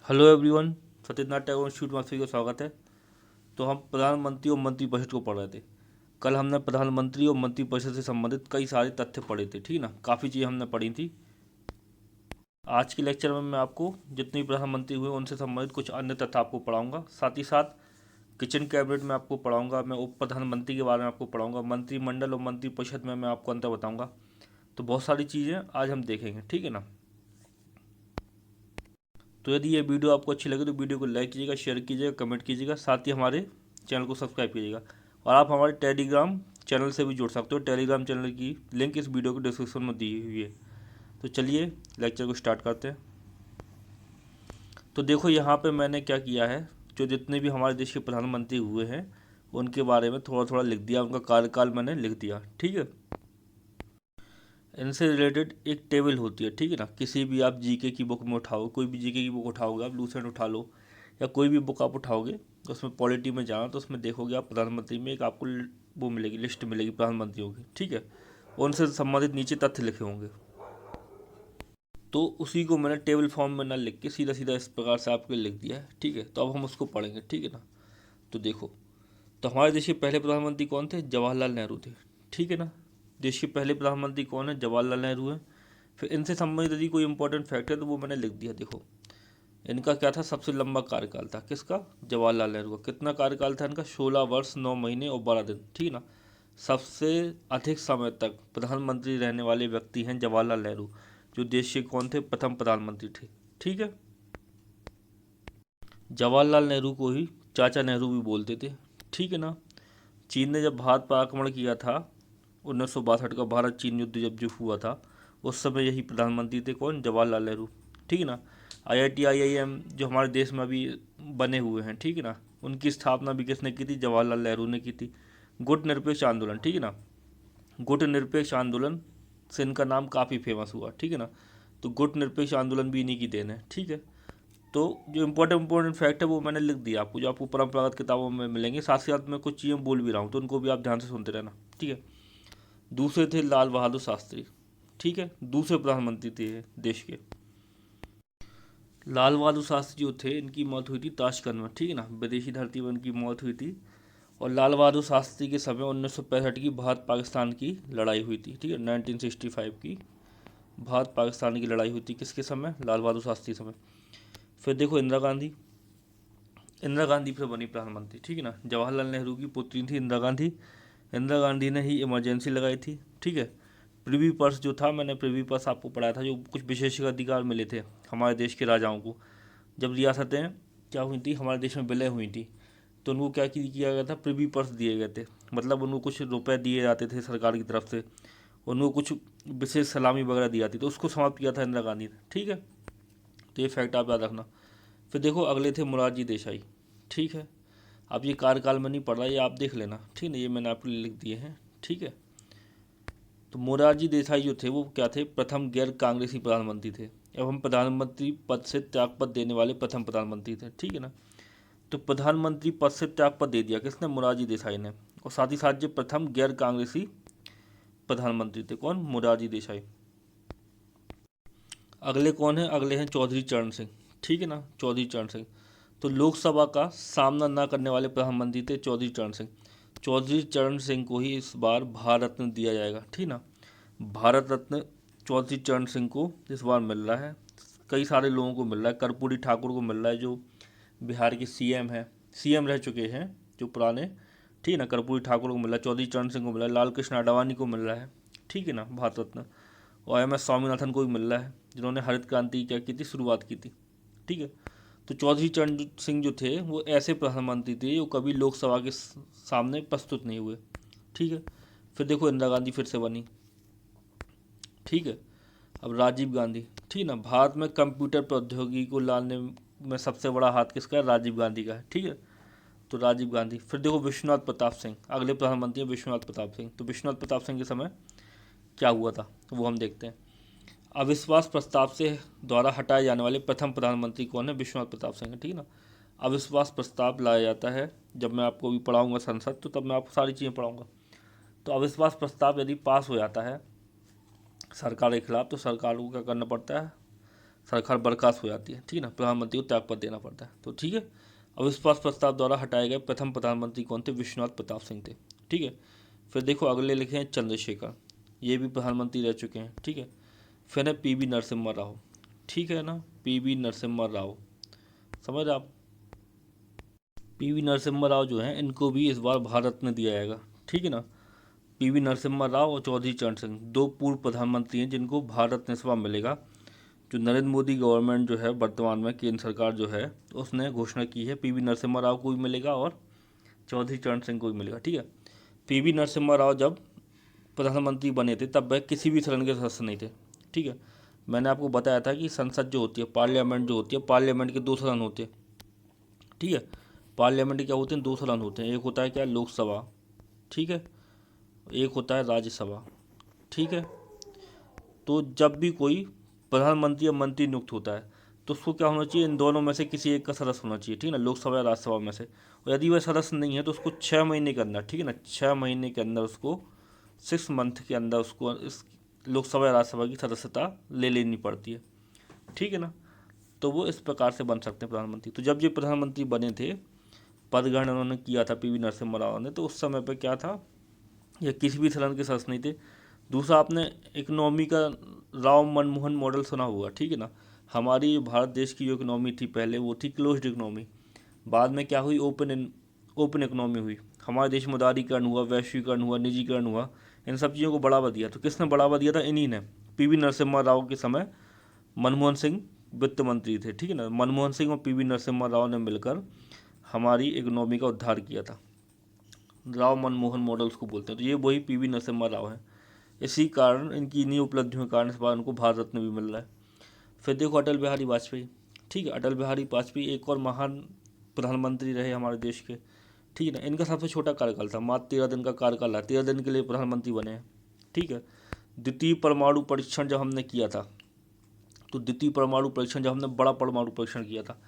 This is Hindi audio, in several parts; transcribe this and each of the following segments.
Hello everyone, Satyanarayan Tagore institute में आप सभी का स्वागत है। तो हम प्रधानमंत्री और मंत्रिपरिषद को पढ़ रहे थे। कल हमने प्रधानमंत्री और मंत्रिपरिषद से संबंधित कई सारे तथ्य पढ़े थे, ठीक ना। काफ़ी चीज़ें हमने पढ़ी थी। आज के लेक्चर में मैं आपको जितने भी प्रधानमंत्री हुए उनसे संबंधित कुछ अन्य तथ्य आपको पढ़ाऊंगा। साथ ही साथ किचन कैबिनेट में आपको पढ़ाऊंगा, मैं उप प्रधानमंत्री के बारे में आपको पढ़ाऊंगा, मंत्रिमंडल और मंत्रिपरिषद में मैं आपको अंतर बताऊँगा। तो बहुत सारी चीज़ें आज हम देखेंगे, ठीक है ना। तो यदि ये वीडियो आपको अच्छी लगे तो वीडियो को लाइक कीजिएगा, शेयर कीजिएगा, कमेंट कीजिएगा, साथ ही हमारे चैनल को सब्सक्राइब कीजिएगा। और आप हमारे टेलीग्राम चैनल से भी जुड़ सकते हो। टेलीग्राम चैनल की लिंक इस वीडियो के डिस्क्रिप्शन में दी हुई है। तो चलिए लेक्चर को स्टार्ट करते हैं। तो देखो यहाँ पे मैंने क्या किया है, जो जितने भी हमारे देश के प्रधानमंत्री हुए हैं उनके बारे में थोड़ा थोड़ा लिख दिया, उनका कार्यकाल मैंने लिख दिया, ठीक है। इनसे रिलेटेड एक टेबल होती है, ठीक है ना। किसी भी आप जीके की बुक में उठाओ, कोई भी जीके की बुक उठाओगे, आप लूसेंट उठा लो या कोई भी बुक आप उठाओगे तो उसमें पॉलिटी में जाना, तो उसमें देखोगे आप प्रधानमंत्री में एक आपको वो मिलेगी, लिस्ट मिलेगी प्रधानमंत्रियों की, ठीक है। उनसे संबंधित नीचे तथ्य लिखे होंगे। तो उसी को मैंने टेबल फॉर्म में ना लिख के सीधा सीधा इस प्रकार से आपके लिख दिया है, ठीक है। तो अब हम उसको पढ़ेंगे, ठीक है ना। तो देखो, तो हमारे देश के पहले प्रधानमंत्री कौन थे? जवाहरलाल नेहरू थे, ठीक है ना। देश के पहले प्रधानमंत्री कौन है? जवाहरलाल नेहरू हैं। फिर इनसे संबंधित यदि कोई इंपॉर्टेंट फैक्ट है तो वो मैंने लिख दिया। देखो, इनका क्या था? सबसे लंबा कार्यकाल था। किसका? जवाहरलाल नेहरू का। कितना कार्यकाल था इनका? 16 वर्ष 9 महीने और 12 दिन, ठीक है ना। सबसे अधिक समय तक प्रधानमंत्री रहने वाले व्यक्ति हैं जवाहरलाल नेहरू, जो देश के कौन थे? प्रथम प्रधानमंत्री थे, ठीक है। जवाहरलाल नेहरू को ही चाचा नेहरू भी बोलते थे, ठीक है ना। चीन ने जब भारत पर आक्रमण किया था 1962 का भारत चीन युद्ध जब जो हुआ था, उस समय यही प्रधानमंत्री थे। कौन? जवाहरलाल नेहरू, ठीक है ना। आईआईटी आईआईएम जो हमारे देश में अभी बने हुए हैं, ठीक है ना, उनकी स्थापना भी किसने की थी? जवाहरलाल नेहरू ने की थी। गुट निरपेक्ष आंदोलन, ठीक है ना, गुट निरपेक्ष आंदोलन से इनका नाम काफ़ी फेमस हुआ, ठीक है ना। तो गुट निरपेक्ष आंदोलन भी इन्हीं की देन है, ठीक है। तो जो इंपॉर्टेंट फैक्ट है वो मैंने लिख दिया आपको, जो आपको परंपरागत किताबों में मिलेंगे। साथ ही साथ मैं कुछ चीज़ें बोल भी रहा हूँ तो उनको भी आप ध्यान से सुनते रहना, ठीक है। दूसरे थे लाल बहादुर शास्त्री, ठीक है, दूसरे प्रधानमंत्री थे देश के। लाल बहादुर शास्त्री जो थे, इनकी मौत हुई थी ताशकंद में, ठीक है ना, विदेशी धरती पर इनकी मौत हुई थी। और लाल बहादुर शास्त्री के समय 1965 की भारत पाकिस्तान की लड़ाई हुई थी, ठीक है, 1965 की भारत पाकिस्तान की लड़ाई हुई थी। किसके समय? लाल बहादुर शास्त्री समय। फिर देखो इंदिरा गांधी, इंदिरा गांधी फिर बनी प्रधानमंत्री, ठीक है ना। जवाहरलाल नेहरू की पुत्री थी इंदिरा गांधी। इंदिरा गांधी ने ही इमरजेंसी लगाई थी, ठीक है। प्रिवी पर्स जो था, मैंने प्रिवी पर्स आपको पढ़ाया था, जो कुछ विशेषाधिकार मिले थे हमारे देश के राजाओं को। जब रियासतें क्या हुई थी, हमारे देश में विलय हुई थी, तो उनको क्या किया गया था? प्रिवी पर्स दिए गए थे। मतलब उनको कुछ रुपए दिए जाते थे सरकार की तरफ से, उनको कुछ विशेष सलामी वगैरह दी जाती, तो उसको समाप्त किया था इंदिरा गांधी ने, ठीक है। तो ये फैक्ट आप याद रखना। फिर देखो अगले थे मोरारजी देसाई, ठीक है। अब ये कार्यकाल में नहीं पढ़ रहा, ये आप देख लेना, ठीक है। ये मैंने आपके लिए लिख दिए हैं, ठीक है। तो मोरारजी देसाई जो थे वो क्या थे? प्रथम गैर कांग्रेसी प्रधानमंत्री थे एवं प्रधानमंत्री पद से त्यागपत्र देने वाले प्रथम प्रधानमंत्री थे, ठीक है ना। तो प्रधानमंत्री पद से त्यागपत्र दे दिया किसने? मोरारजी देसाई ने। और साथ ही साथ जो प्रथम गैर कांग्रेसी प्रधानमंत्री थे, कौन? मोरारजी देसाई। अगले कौन है? अगले हैं चौधरी चरण सिंह, ठीक है ना, चौधरी चरण सिंह। तो लोकसभा का सामना न करने वाले प्रधानमंत्री थे चौधरी चरण सिंह। चौधरी चरण सिंह को ही इस बार भारत रत्न दिया जाएगा, ठीक ना। भारत रत्न चौधरी चरण सिंह को इस बार मिल रहा है। कई सारे लोगों को मिल रहा है। कर्पूरी ठाकुर को मिल रहा है, जो बिहार के सीएम हैं, सीएम रह चुके हैं जो पुराने, ठीक है ना। कर्पूरी ठाकुर को मिल रहा है, चौधरी चरण सिंह को मिल रहा है, लाल कृष्ण आडवाणी को मिल रहा है, ठीक है ना, भारत रत्न। और एम एस स्वामीनाथन को भी मिल रहा है, जिन्होंने हरित क्रांति क्या की थी? शुरुआत की थी, ठीक है। तो चौधरी चरण सिंह जो थे वो ऐसे प्रधानमंत्री थे जो कभी लोकसभा के सामने प्रस्तुत नहीं हुए, ठीक है। फिर देखो इंदिरा गांधी फिर से बनी, ठीक है। अब राजीव गांधी, ठीक है ना। भारत में कंप्यूटर प्रौद्योगिकी को लाने में सबसे बड़ा हाथ किसका है? राजीव गांधी का है, ठीक है। तो राजीव गांधी। फिर देखो विश्वनाथ प्रताप सिंह, अगले प्रधानमंत्री हैं विश्वनाथ प्रताप सिंह। तो विश्वनाथ प्रताप सिंह के समय क्या हुआ था वो हम देखते हैं। अविश्वास प्रस्ताव से द्वारा हटाए जाने वाले प्रथम प्रधानमंत्री कौन है? विश्वनाथ प्रताप सिंह है, ठीक है ना। अविश्वास प्रस्ताव लाया जाता है, जब मैं आपको भी पढ़ाऊंगा संसद, तो तब मैं आपको सारी चीज़ें पढ़ाऊंगा। तो अविश्वास प्रस्ताव यदि पास हो जाता है सरकार के खिलाफ, तो सरकार को क्या करना पड़ता है? सरकार बर्खास्त हो जाती है, ठीक है ना, प्रधानमंत्री को त्यागपत्र देना पड़ता है। तो ठीक है, अविश्वास प्रस्ताव द्वारा हटाए गए प्रथम प्रधानमंत्री कौन थे? विश्वनाथ प्रताप सिंह थे, ठीक है। फिर देखो अगले लिखे हैं चंद्रशेखर, ये भी प्रधानमंत्री रह चुके हैं, ठीक है। फिर है पीवी नरसिम्हा राव, ठीक है ना, पीवी नरसिम्हा राव, समझ रहे आप। पीवी नरसिम्हा राव जो हैं इनको भी इस बार भारत रत्न दिया जाएगा, ठीक है ना। पीवी नरसिम्हा राव और चौधरी चरण सिंह दो पूर्व प्रधानमंत्री हैं जिनको भारत रत्न इस बार मिलेगा। जो नरेंद्र मोदी गवर्नमेंट जो है वर्तमान में, केंद्र सरकार जो है, उसने घोषणा की है पीवी नरसिम्हा राव को भी मिलेगा और चौधरी चरण सिंह को भी मिलेगा, ठीक है। पीवी नरसिम्हा राव जब प्रधानमंत्री बने थे तब वह किसी भी सदन के सदस्य नहीं थे, ठीक है। मैंने आपको बताया था कि संसद जो होती है, पार्लियामेंट जो होती है, पार्लियामेंट के दो सदन होते हैं, ठीक है। पार्लियामेंट के क्या होते हैं? दो सदन होते हैं, एक होता है क्या? लोकसभा, ठीक है, एक होता है राज्यसभा, ठीक है। तो जब भी कोई प्रधानमंत्री या मंत्री नियुक्त होता है तो उसको क्या होना चाहिए? इन दोनों में से किसी एक का सदस्य होना चाहिए, ठीक है ना, लोकसभा या राज्यसभा में से। और यदि वह सदस्य नहीं है तो उसको 6 महीने के अंदर, ठीक है ना, 6 महीने के अंदर उसको 6 मंथ के अंदर उसको इस लोकसभा या राज्यसभा की सदस्यता ले लेनी पड़ती है, ठीक है ना। तो वो इस प्रकार से बन सकते हैं प्रधानमंत्री। तो जब ये प्रधानमंत्री बने थे, पद ग्रहण उन्होंने किया था पीवी नरसिम्हा राव ने, तो उस समय पर क्या था, ये किसी भी सदन के सदस्य नहीं थे। दूसरा, आपने इकोनॉमी का राव मनमोहन मॉडल सुना होगा, ठीक है ना। हमारी भारत देश की जो इकोनॉमी थी पहले वो थी क्लोज्ड इकोनॉमी, बाद में क्या हुई? ओपन इकोनॉमी हुई। हमारे देश में उदारीकरण हुआ, वैश्वीकरण हुआ, निजीकरण हुआ, इन सब चीज़ों को बढ़ावा दिया। तो किसने बढ़ावा दिया था? इन्हीं ने। पीवी नरसिम्हा राव के समय मनमोहन सिंह वित्त मंत्री थे, ठीक है ना। मनमोहन सिंह और पीवी नरसिम्हा राव ने मिलकर हमारी इकोनॉमी का उद्धार किया था। राव मनमोहन मॉडल उसको बोलते हैं। तो ये वही पीवी नरसिम्हा राव हैं। इसी कारण, इनकी इन्हीं उपलब्धियों के कारण इस बार उनको भारत रत्न भी मिल रहा है। फिर देखो अटल बिहारी वाजपेयी, ठीक है। अटल बिहारी वाजपेयी एक और महान प्रधानमंत्री रहे हमारे देश के, ठीक है ना। इनका सबसे छोटा कार्यकाल था, मात्र 13 दिन का कार्यकाल है, 13 दिन के लिए प्रधानमंत्री बने हैं, ठीक है। द्वितीय परमाणु परीक्षण जब हमने किया था, तो द्वितीय परमाणु परीक्षण जब हमने बड़ा परमाणु परीक्षण किया था,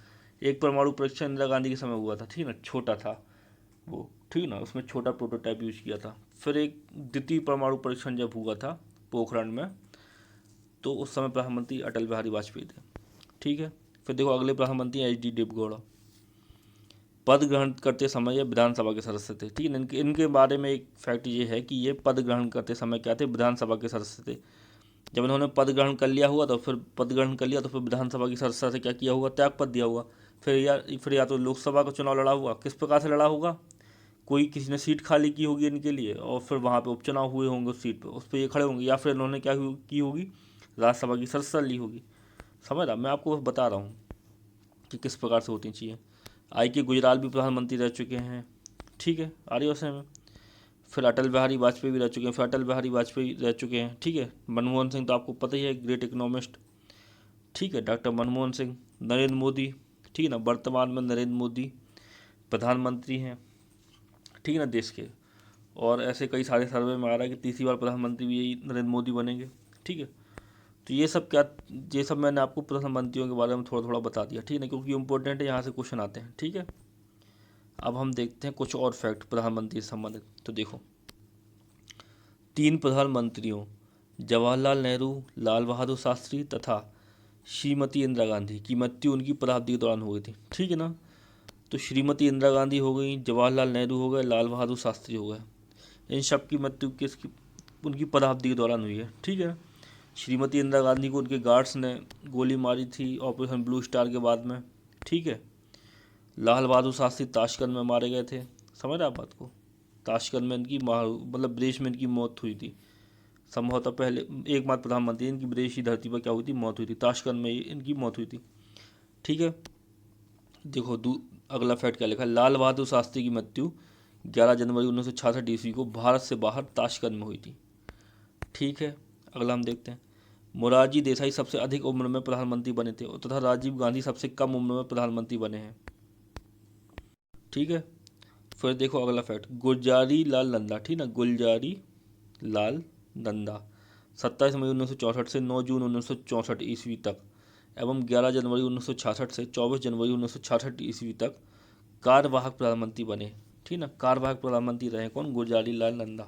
एक परमाणु परीक्षण इंदिरा गांधी के समय हुआ था, ठीक है ना, छोटा था वो, ठीक है ना, उसमें छोटा प्रोटोटाइप यूज किया था। फिर एक द्वितीय परमाणु परीक्षण जब हुआ था पोखरण में, तो उस समय प्रधानमंत्री अटल बिहारी वाजपेयी थे, ठीक है। फिर देखो अगले प्रधानमंत्री एच डी देवगौड़ा, पद ग्रहण करते समय ये विधानसभा के सदस्य थे, ठीक है। इनके इनके बारे में एक फैक्ट ये है कि ये पद ग्रहण करते समय क्या थे? विधानसभा के सदस्य थे। जब इन्होंने पद ग्रहण कर लिया हुआ तो फिर विधानसभा की सदस्यता से क्या किया हुआ? त्यागपत्र दिया हुआ। फिर या तो लोकसभा का चुनाव लड़ा हुआ। किस प्रकार से लड़ा होगा? कोई किसी ने सीट खाली की होगी इनके लिए और फिर वहाँ पे उपचुनाव हुए होंगे उस सीट पे, उस पर ये खड़े होंगे, या फिर इन्होंने की होगी? राज्यसभा की सदस्यता ली होगी। समझ रहा? मैं आपको बस बता रहा हूँ कि किस प्रकार से होती चीज़ें। आई के गुजराल भी प्रधानमंत्री रह चुके हैं, ठीक है, आर्योसम में। फिर अटल बिहारी वाजपेयी भी रह चुके हैं, फिर अटल बिहारी वाजपेयी रह चुके हैं, ठीक है। मनमोहन सिंह तो आपको पता ही है, ग्रेट इकोनॉमिस्ट, ठीक है, डॉक्टर मनमोहन सिंह। नरेंद्र मोदी, ठीक है ना, वर्तमान में नरेंद्र मोदी प्रधानमंत्री हैं, ठीक है ना, देश के। और ऐसे कई सारे सर्वे में आ रहा है कि तीसरी बार प्रधानमंत्री भी यही नरेंद्र मोदी बनेंगे, ठीक है। तो ये सब मैंने आपको प्रधानमंत्रियों के बारे में थोड़ा थोड़ा बता दिया, ठीक है ना, क्योंकि इंपॉर्टेंट है, यहाँ से क्वेश्चन आते हैं, ठीक है। अब हम देखते हैं कुछ और फैक्ट प्रधानमंत्री से संबंधित। तो देखो, 3 प्रधानमंत्रियों जवाहरलाल नेहरू, लाल बहादुर शास्त्री तथा श्रीमती इंदिरा गांधी की मृत्यु उनकी पदावधि के दौरान हो गई थी, ठीक है ना। तो श्रीमती इंदिरा गांधी हो गई, जवाहरलाल नेहरू हो गए, लाल बहादुर शास्त्री हो गए। इन सब की मृत्यु उनकी पदावधि के दौरान हुई है, ठीक है। श्रीमती इंदिरा गांधी को उनके गार्ड्स ने गोली मारी थी ऑपरेशन ब्लू स्टार के बाद में, ठीक है। लाल बहादुर शास्त्री ताशकंद में मारे गए थे। समझ रहे आप बात को? ताशकंद में इनकी मतलब विदेश में इनकी मौत हुई थी। संभवतः पहले एकमात्र प्रधानमंत्री इनकी विदेशी धरती पर क्या हुई थी? मौत हुई थी। ताशकंद में इनकी मौत हुई थी, ठीक है। देखो अगला फैक्ट क्या लिखा है? लाल बहादुर शास्त्री की मृत्यु 11 जनवरी 1966 ईस्वी को भारत से बाहर ताशकंद में हुई थी, ठीक है। अगला हम देखते हैं, मोरारजी देसाई सबसे अधिक उम्र में प्रधानमंत्री बने थे तथा राजीव गांधी सबसे कम उम्र में प्रधानमंत्री बने हैं, ठीक है। फिर देखो अगला फैक्ट, गुलजारी लाल नंदा, ठीक ना, गुलजारी लाल नंदा 27 मई 1964 से 9 जून 1964 ईस्वी तक एवं 11 जनवरी 1966 से 24 जनवरी 1966 ईस्वी तक कार्यवाहक प्रधानमंत्री बने, ठीक ना। कार्यवाहक प्रधानमंत्री रहे कौन? गुलजारी लाल नंदा,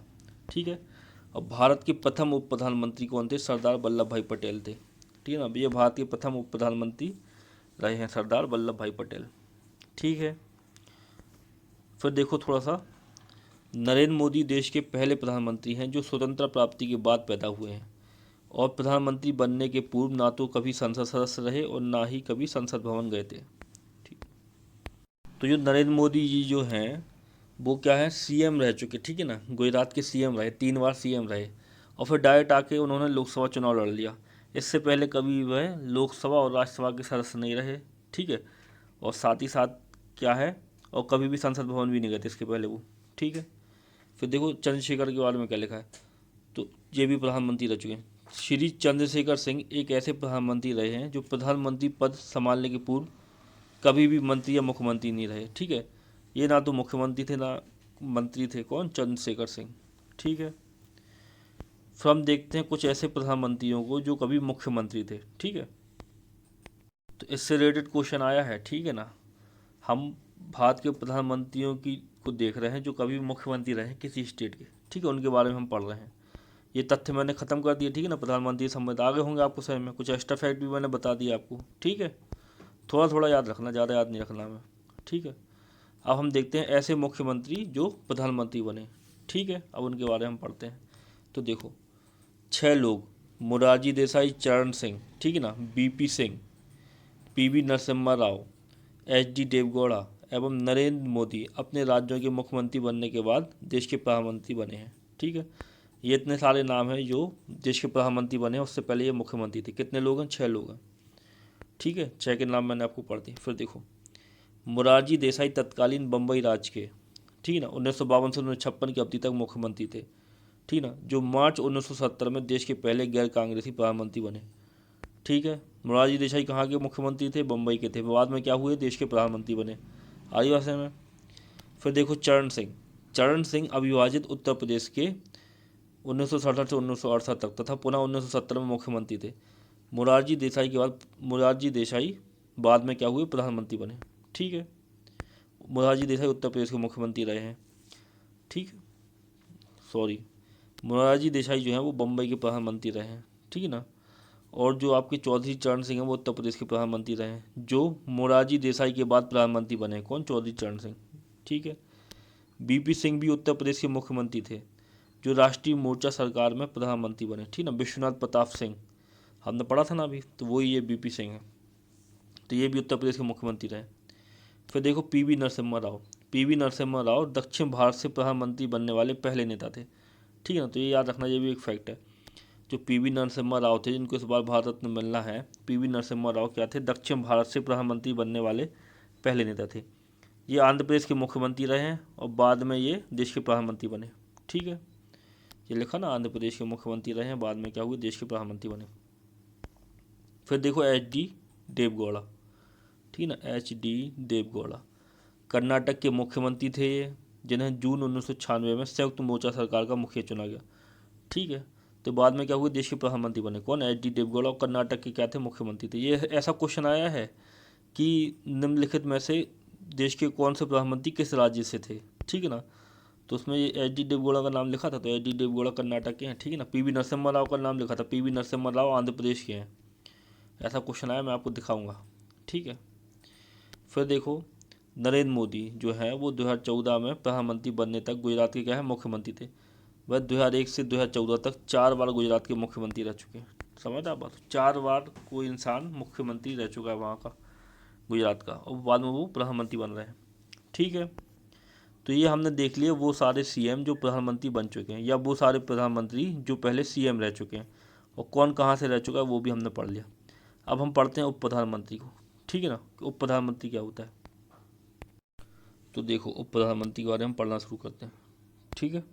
ठीक है। और भारत के प्रथम उप प्रधानमंत्री कौन थे? सरदार वल्लभ भाई पटेल थे, ठीक है ना। ये भारत के प्रथम उप प्रधानमंत्री रहे हैं सरदार वल्लभ भाई पटेल। ठीक है। फिर देखो थोड़ा सा, नरेंद्र मोदी देश के पहले प्रधानमंत्री हैं जो स्वतंत्रता प्राप्ति के बाद पैदा हुए हैं और प्रधानमंत्री बनने के पूर्व ना तो कभी संसद सदस्य रहे और ना ही कभी संसद भवन गए थे। ठीक। तो जो नरेंद्र मोदी जी जो हैं वो क्या है, सीएम रह चुके, ठीक है ना। गुजरात के सीएम रहे, 3 बार सीएम रहे और फिर डायरेक्ट आके उन्होंने लोकसभा चुनाव लड़ लिया। इससे पहले कभी वह लोकसभा और राज्यसभा के सदस्य नहीं रहे। ठीक है। और साथ ही साथ क्या है, और कभी भी संसद भवन भी नहीं गए थे इसके पहले वो। ठीक है। फिर देखो चंद्रशेखर के बारे में क्या लिखा है, तो ये भी प्रधानमंत्री रह चुके हैं। श्री चंद्रशेखर सिंह एक ऐसे प्रधानमंत्री रहे हैं जो प्रधानमंत्री पद संभालने के पूर्व कभी भी मंत्री या मुख्यमंत्री नहीं रहे। ठीक है। ये ना तो मुख्यमंत्री थे ना मंत्री थे, कौन, चंद्रशेखर सिंह। ठीक है। फिर हम देखते हैं कुछ ऐसे प्रधानमंत्रियों को जो कभी मुख्यमंत्री थे। ठीक है। तो इससे रिलेटेड क्वेश्चन आया है। ठीक है ना। हम भारत के प्रधानमंत्रियों की को देख रहे हैं जो कभी मुख्यमंत्री रहे किसी स्टेट के। ठीक है। उनके बारे में हम पढ़ रहे हैं। ये तथ्य मैंने खत्म कर दिया। ठीक है ना। प्रधानमंत्री संबंध आगे होंगे आपको समझ में, कुछ एक्स्ट्रा फैक्ट भी मैंने बता दिया आपको। ठीक है। थोड़ा थोड़ा याद रखना, ज़्यादा याद नहीं रखना हमें। ठीक है। अब हम देखते हैं ऐसे मुख्यमंत्री जो प्रधानमंत्री बने। ठीक है। अब उनके बारे में हम पढ़ते हैं। तो देखो 6 लोग, मोरारजी देसाई, चरण सिंह, ठीक है ना, बीपी सिंह, पीवी नरसिम्हा राव, एचडी देवगौड़ा एवं नरेंद्र मोदी अपने राज्यों के मुख्यमंत्री बनने के बाद देश के प्रधानमंत्री बने हैं। ठीक है। ये इतने सारे नाम हैं जो देश के प्रधानमंत्री बने हैं, उससे पहले ये मुख्यमंत्री थे। कितने लोग हैं, 6 लोग हैं। ठीक है। 6 के नाम मैंने आपको पढ़ दिए। फिर देखो मोरारजी देसाई तत्कालीन बम्बई राज्य के, ठीक है ना, 1952 से 1956 की अवधि तक मुख्यमंत्री थे। ठीक है ना। जो मार्च 1970 में देश के पहले गैर कांग्रेसी प्रधानमंत्री बने। ठीक है। मोरारजी देसाई कहाँ के मुख्यमंत्री थे, बम्बई के थे। बाद में क्या हुए, देश के प्रधानमंत्री बने। आई बात में। फिर देखो चरण सिंह, चरण सिंह अविभाजित उत्तर प्रदेश के 1967 से 1968 तक तथा पुनः 1970 में मुख्यमंत्री थे। मोरारजी देसाई के बाद मोरारजी देसाई बाद में क्या हुए, प्रधानमंत्री बने। ठीक है। मोरारजी देसाई उत्तर प्रदेश के मुख्यमंत्री रहे हैं। ठीक है। सॉरी, मोरारजी देसाई जो हैं वो बम्बई के प्रधानमंत्री रहे हैं। ठीक है ना। और जो आपके चौधरी चरण सिंह हैं वो उत्तर प्रदेश के प्रधानमंत्री रहे हैं, जो मोरारजी देसाई के बाद प्रधानमंत्री बने। कौन, चौधरी चरण सिंह। ठीक है। बीपी सिंह भी उत्तर प्रदेश के मुख्यमंत्री थे, जो राष्ट्रीय मोर्चा सरकार में प्रधानमंत्री बने। ठीक ना। विश्वनाथ प्रताप सिंह हमने पढ़ा था ना अभी, तो वही ये बीपी सिंह है। तो ये भी उत्तर प्रदेश के मुख्यमंत्री रहे। फिर देखो पीवी नरसिम्हा राव, पीवी नरसिम्हा राव दक्षिण भारत से प्रधानमंत्री बनने वाले पहले नेता थे। ठीक है ना। तो ये याद रखना, ये भी एक फैक्ट है। जो पीवी नरसिम्हा राव थे, जिनको इस बार भारत रत्न मिलना है, पीवी नरसिम्हा राव क्या थे, दक्षिण भारत से प्रधानमंत्री बनने वाले पहले नेता थे। ये आंध्र प्रदेश के मुख्यमंत्री रहे हैं और बाद में ये देश के प्रधानमंत्री बने। ठीक है। ये लिखा ना, आंध्र प्रदेश के मुख्यमंत्री रहे हैं, बाद में क्या हुए, देश के प्रधानमंत्री बने। फिर देखो एच डी देवगौड़ा, ठीक है ना, एच डी देवगौड़ा कर्नाटक के मुख्यमंत्री थे ये, जिन्हें जून 1996 में संयुक्त मोर्चा सरकार का मुखिया चुना गया। ठीक है। तो बाद में क्या हुए, देश के प्रधानमंत्री बने। कौन, एच डी देवगौड़ा, और कर्नाटक के क्या थे, मुख्यमंत्री थे। ये ऐसा क्वेश्चन आया है कि निम्नलिखित में से देश के कौन से प्रधानमंत्री किस राज्य से थे। ठीक है ना। तो उसमें ये एच डी देवगौड़ा का नाम लिखा था, तो एच डी देवगौड़ा कर्नाटक के हैं। ठीक है ना। पीवी नरसिम्हा राव का नाम लिखा था, पीवी नरसिम्हा राव आंध्र प्रदेश के हैं। ऐसा क्वेश्चन आया, मैं आपको दिखाऊंगा। ठीक है। फिर देखो नरेंद्र मोदी जो है वो 2014 में प्रधानमंत्री बनने तक गुजरात के क्या है, मुख्यमंत्री थे। वह 2001 से 2014 तक 4 बार गुजरात के मुख्यमंत्री रह चुके हैं। समझ आप बात, 4 बार कोई इंसान मुख्यमंत्री रह चुका है वहाँ का, गुजरात का, और बाद में वो प्रधानमंत्री बन रहे हैं। ठीक है। तो ये हमने देख लिया वो सारे सीएम जो प्रधानमंत्री बन चुके हैं, या वो सारे प्रधानमंत्री जो पहले सीएम रह चुके हैं, और कौन कहाँ से रह चुका है वो भी हमने पढ़ लिया। अब हम पढ़ते हैं उप प्रधानमंत्री को। ठीक है ना, कि उप प्रधानमंत्री क्या होता है। तो देखो उप प्रधानमंत्री के बारे में पढ़ना शुरू करते हैं। ठीक है।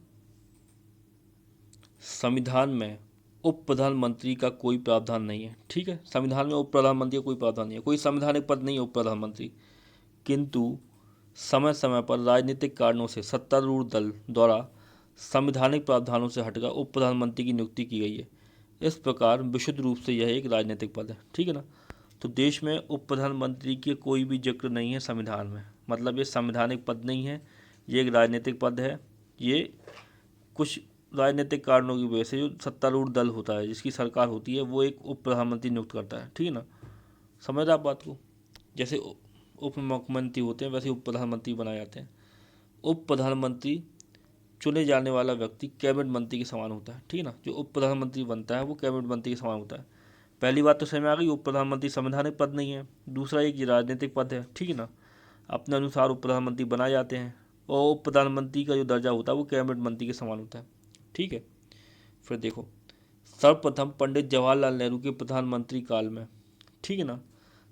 संविधान में उप प्रधानमंत्री का कोई प्रावधान नहीं है। ठीक है। संविधान में उप प्रधानमंत्री का कोई प्रावधान नहीं है, कोई संवैधानिक पद नहीं है उप प्रधानमंत्री। किंतु समय समय पर राजनीतिक कारणों से सत्तारूढ़ दल द्वारा संवैधानिक प्रावधानों से हटकर उप प्रधानमंत्री की नियुक्ति की गई है। इस प्रकार विशुद्ध रूप से यह एक राजनीतिक पद है। ठीक है ना। तो देश में उप प्रधानमंत्री के कोई भी जिक्र नहीं है संविधान में, मतलब ये संवैधानिक पद नहीं है, ये एक राजनीतिक पद है। ये कुछ राजनीतिक कारणों की वजह से जो सत्तारूढ़ दल होता है, जिसकी सरकार होती है, वो एक उप प्रधानमंत्री नियुक्त करता है, ठीक है ना। समझ रहे आप बात को। जैसे उप मुख्यमंत्री होते हैं वैसे उप प्रधानमंत्री बनाए जाते हैं। उप प्रधानमंत्री चुने जाने वाला व्यक्ति कैबिनेट मंत्री के समान होता है, ठीक है ना। जो उप प्रधानमंत्री बनता है वो कैबिनेट मंत्री के समान होता है। पहली बात तो समझ में आ गई, उप प्रधानमंत्री संवैधानिक पद नहीं है। दूसरा, एक राजनीतिक पद है, ठीक है ना। अपने अनुसार उप प्रधानमंत्री बनाए जाते हैं और उप प्रधानमंत्री का जो दर्जा होता है वो कैबिनेट मंत्री के समान होता है, ठीक है। फिर देखो, सर्वप्रथम पंडित जवाहरलाल नेहरू के प्रधानमंत्री काल में, ठीक है ना,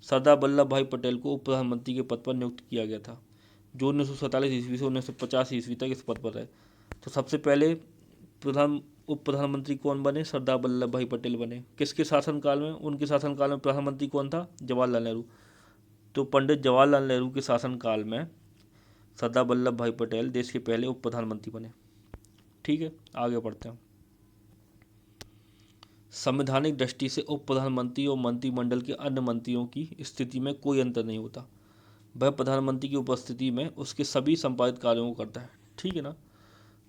सरदार वल्लभ भाई पटेल को उप प्रधानमंत्री के पद पर नियुक्त किया गया था, जो 1947 ईस्वी से 1950 ईस्वी तक इस पद पर रहे। तो सबसे पहले उप प्रधानमंत्री कौन बने? सरदार वल्लभ भाई पटेल बने। किसके शासनकाल में? उनके शासनकाल में प्रधानमंत्री कौन था? जवाहरलाल नेहरू। तो पंडित जवाहरलाल नेहरू के शासनकाल में सरदार वल्लभ भाई पटेल देश के पहले उप प्रधानमंत्री बने, ठीक है। आगे बढ़ते हैं। संवैधानिक दृष्टि से उप प्रधानमंत्री और मंत्रिमंडल के अन्य मंत्रियों की स्थिति में कोई अंतर नहीं होता। वह प्रधानमंत्री की उपस्थिति में उसके सभी संपादित कार्यों को करता है, ठीक है ना।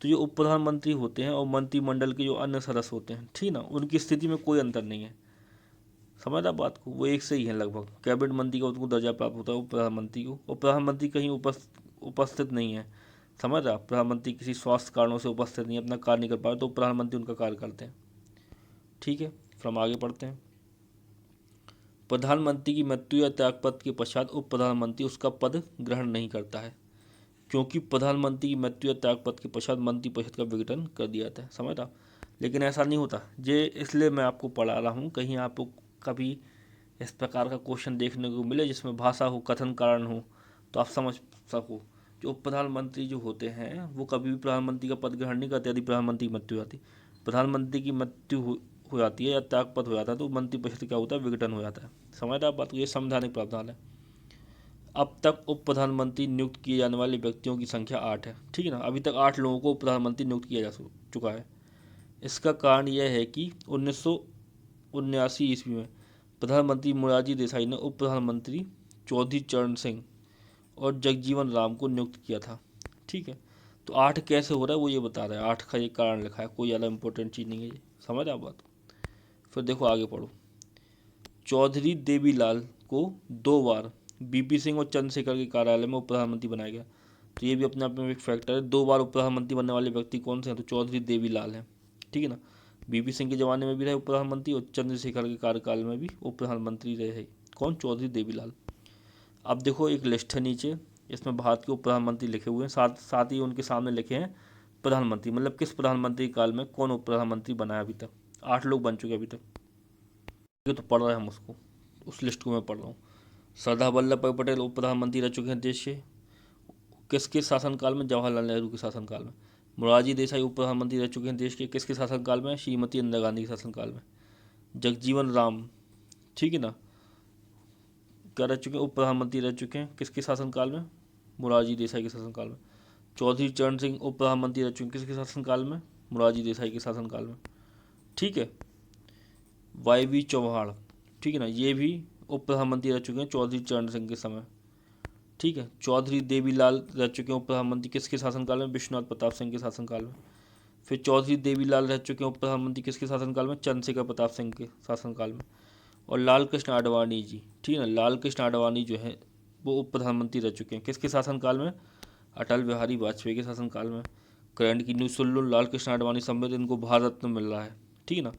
तो जो उप प्रधानमंत्री होते हैं और मंत्रिमंडल के जो अन्य सदस्य होते हैं, ठीक ना, उनकी स्थिति में कोई अंतर नहीं है। समझ रहा बात को, वो एक से ही है लगभग। कैबिनेट मंत्री का उनको दर्जा प्राप्त होता है उप प्रधानमंत्री को, और प्रधानमंत्री कहीं उपस्थित नहीं है। समझ रहा, प्रधानमंत्री किसी स्वास्थ्य कारणों से उपस्थित नहीं है, अपना कार्य नहीं कर पा रहे, तो प्रधानमंत्री उनका कार्य करते हैं, ठीक है। फिर हम आगे पढ़ते हैं। प्रधानमंत्री की मृत्यु या त्यागपत्र के पश्चात उप प्रधानमंत्री उसका पद ग्रहण नहीं करता है, क्योंकि प्रधानमंत्री की मृत्यु या त्यागपत्र के पश्चात मंत्रिपरिषद का विघटन कर दिया जाता है। समझ रहा, लेकिन ऐसा नहीं होता। ये इसलिए मैं आपको पढ़ा रहा हूँ, कहीं आपको कभी इस प्रकार का क्वेश्चन देखने को मिले जिसमें भाषा हो, कथन कारण हो, तो आप समझ सको। जो उप प्रधानमंत्री जो होते हैं वो कभी भी प्रधानमंत्री का पद ग्रहण नहीं करते। यदि प्रधानमंत्री की मृत्यु हो जाती, प्रधानमंत्री की मृत्यु हो जाती है या त्यागपत्र हो जाता है, तो मंत्रिपरिषद क्या होता है? विघटन हो जाता है। समझ रहे आप बात को, ये संवैधानिक प्रावधान है। अब तक उप प्रधानमंत्री नियुक्त किए जाने वाले व्यक्तियों की संख्या 8 है, ठीक है ना। अभी तक 8 लोगों को उप प्रधानमंत्री नियुक्त किया जा चुका है। इसका कारण यह है कि 1979 ईस्वी में प्रधानमंत्री मोरारजी देसाई ने उप प्रधानमंत्री चौधरी चरण सिंह और जगजीवन राम को नियुक्त किया था, ठीक है। तो 8 कैसे हो रहा है वो ये बता रहा है, 8 का ये कारण लिखा है, कोई ज़्यादा इंपॉर्टेंट चीज़ नहीं है ये। समझ आप बात। फिर देखो आगे पढ़ो। चौधरी देवीलाल को 2 बार बीपी सिंह और चंद्रशेखर के कार्यालय में उप प्रधानमंत्री बनाया गया। तो ये भी अपने आप में एक फैक्टर है। 2 बार उप प्रधानमंत्री बनने वाले व्यक्ति कौन से हैं? तो चौधरी देवीलाल हैं, ठीक है ना। बीपी सिंह के ज़माने में भी रहे उप प्रधानमंत्री और चंद्रशेखर के कार्यकाल में भी उप प्रधानमंत्री रहे। कौन? चौधरी देवीलाल। अब देखो एक लिस्ट है नीचे, इसमें भारत के उप प्रधानमंत्री लिखे हुए हैं, साथ ही उनके सामने लिखे हैं प्रधानमंत्री, मतलब किस प्रधानमंत्री काल में कौन उप प्रधानमंत्री बना है अभी तक। 8 लोग बन चुके हैं अभी तक। ये तो पढ़ रहे हैं हम उसको, उस लिस्ट को मैं पढ़ रहा हूँ। सरदार वल्लभ भाई पटेल उप प्रधानमंत्री रह चुके हैं देश के। किसके शासनकाल में? जवाहरलाल नेहरू के शासनकाल में। मोरारजी देसाई उप प्रधानमंत्री रह चुके हैं देश के। किसके शासनकाल में? श्रीमती इंदिरा गांधी के शासनकाल में। जगजीवन राम, ठीक है ना, क्या रह चुके हैं? उप प्रधानमंत्री रह चुके हैं। किसके शासनकाल में? मोरारजी देसाई के शासनकाल में। चौधरी चरण सिंह उप प्रधानमंत्री रह चुके हैं। किसके शासनकाल में? मोरारजी देसाई के शासनकाल में, ठीक है। YV चौहान, ठीक है ना, ये भी उप प्रधानमंत्री रह चुके हैं चौधरी चरण सिंह के समय, ठीक है। चौधरी देवीलाल रह चुके हैं उप प्रधानमंत्री किसके शासनकाल में? विश्वनाथ प्रताप सिंह के शासनकाल में। फिर चौधरी देवीलाल रह चुके हैं उप प्रधानमंत्री किसके शासनकाल में? चंद्रशेखर प्रताप सिंह के शासनकाल में। और लाल कृष्ण आडवाणी जी, ठीक है ना, लाल कृष्ण आडवाणी जो है वो उप प्रधानमंत्री रह चुके हैं किसके शासनकाल में? अटल बिहारी वाजपेयी के शासनकाल में। करंट की न्यूज़ सुन लो, लाल कृष्ण आडवाणी समेत इनको भारत रत्न मिल रहा है, ठीक है ना।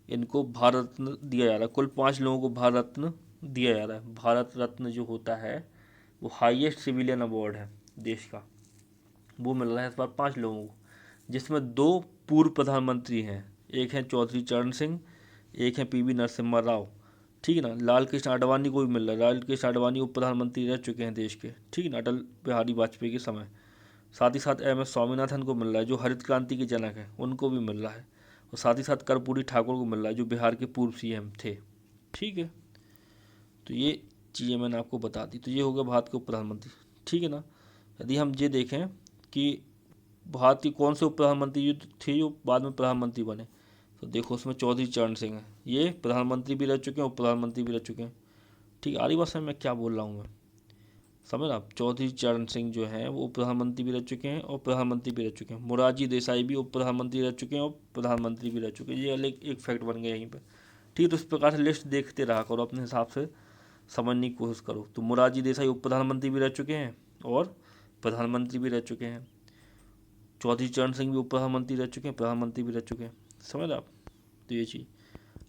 इनको भारत रत्न दिया जा रहा है। कुल 5 लोगों को भारत रत्न दिया जा रहा है। भारत रत्न जो होता है वो हाईएस्ट सिविलियन अवार्ड है देश का, वो मिल रहा है इस बार 5 लोगों को, जिसमें 2 पूर्व प्रधानमंत्री हैं। एक हैं चौधरी चरण सिंह, एक हैं PV नरसिम्हा राव, ठीक है ना। लाल कृष्ण आडवाणी को भी मिल रहा है। लाल कृष्ण आडवाणी उप प्रधानमंत्री रह चुके हैं देश के, ठीक है ना, अटल बिहारी वाजपेयी के समय। साथ ही साथ MS स्वामीनाथन को मिल रहा है जो हरित क्रांति के जनक हैं, उनको भी मिल रहा है। और साथ ही साथ कर्पूरी ठाकुर को मिल रहा है जो बिहार के पूर्व CM थे, ठीक है। तो ये चीज़ें मैंने आपको बता दी। तो ये हो गया भारत के उप प्रधानमंत्री, ठीक है ना। यदि हम ये देखें कि भारत के कौन से उप प्रधानमंत्री थे जो बाद में प्रधानमंत्री बने, तो देखो उसमें चौधरी चरण सिंह हैं, ये प्रधानमंत्री भी रह चुके हैं, उप प्रधानमंत्री भी रह चुके हैं, ठीक है। आ रही बात समझ में क्या बोल रहा हूँ मैं? समझ आप। चौधरी चरण सिंह जो हैं वो उप प्रधानमंत्री भी रह चुके हैं और प्रधानमंत्री भी रह चुके हैं। मोरारजी देसाई भी उप प्रधानमंत्री रह चुके हैं और प्रधानमंत्री भी रह चुके हैं। ये अलग एक फैक्ट बन गया यहीं पे, ठीक है। तो इस प्रकार से लिस्ट देखते रहा करो, अपने हिसाब से समझने की कोशिश करो। तो मोरारजी देसाई उप प्रधानमंत्री भी रह चुके हैं और प्रधानमंत्री भी रह चुके हैं। चौधरी चरण सिंह भी उप प्रधानमंत्री रह चुके हैं, प्रधानमंत्री भी रह चुके हैं, समझ आप। तो ये चीज़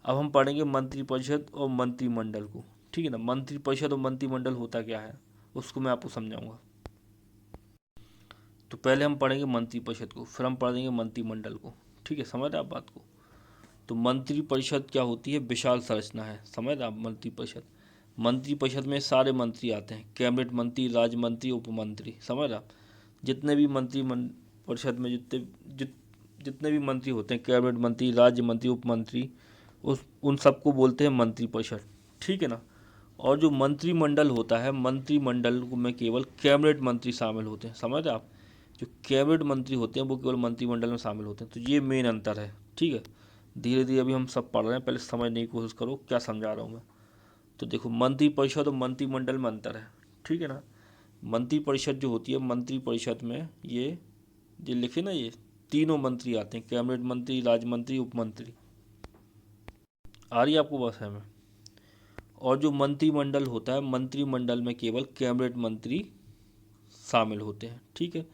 अब हम पढ़ेंगे मंत्रिपरिषद और मंत्रिमंडल को, ठीक है ना। मंत्रिपरिषद और मंत्रिमंडल होता क्या है उसको मैं आपको समझाऊंगा। तो पहले हम पढ़ेंगे मंत्रिपरिषद को, फिर हम पढ़ेंगे मंत्रिमंडल को, ठीक है। समझ रहे आप बात को। तो मंत्रिपरिषद क्या होती है, विशाल संरचना है, समझ रहे आप। मंत्रिपरिषद में सारे मंत्री आते हैं, कैबिनेट मंत्री, राज्य मंत्री, उप मंत्री, समझ रहे आप। जितने भी परिषद में जितने भी मंत्री होते हैं, कैबिनेट मंत्री, राज्य मंत्री, उप मंत्री, उन सबको बोलते हैं मंत्रिपरिषद, ठीक है ना। और जो मंत्रिमंडल होता है, मंत्रिमंडल में केवल कैबिनेट मंत्री शामिल होते हैं, समझ रहे आप। जो कैबिनेट मंत्री होते हैं वो केवल मंत्रिमंडल में शामिल होते हैं। तो ये मेन अंतर है, ठीक है। धीरे धीरे अभी हम सब पढ़ रहे हैं, पहले समझने की कोशिश करो क्या समझा रहा हूँ मैं। तो देखो, मंत्रिपरिषद और मंत्रिमंडल में अंतर है, ठीक है ना। मंत्रिपरिषद जो होती है, मंत्रिपरिषद में ये लिखे ना, ये तीनों मंत्री आते हैं, कैबिनेट मंत्री, राज्य मंत्री, उप मंत्री। आ रही है आपको बात है में। और जो मंत्रिमंडल होता है, मंत्रिमंडल में केवल कैबिनेट मंत्री शामिल होते हैं, ठीक है।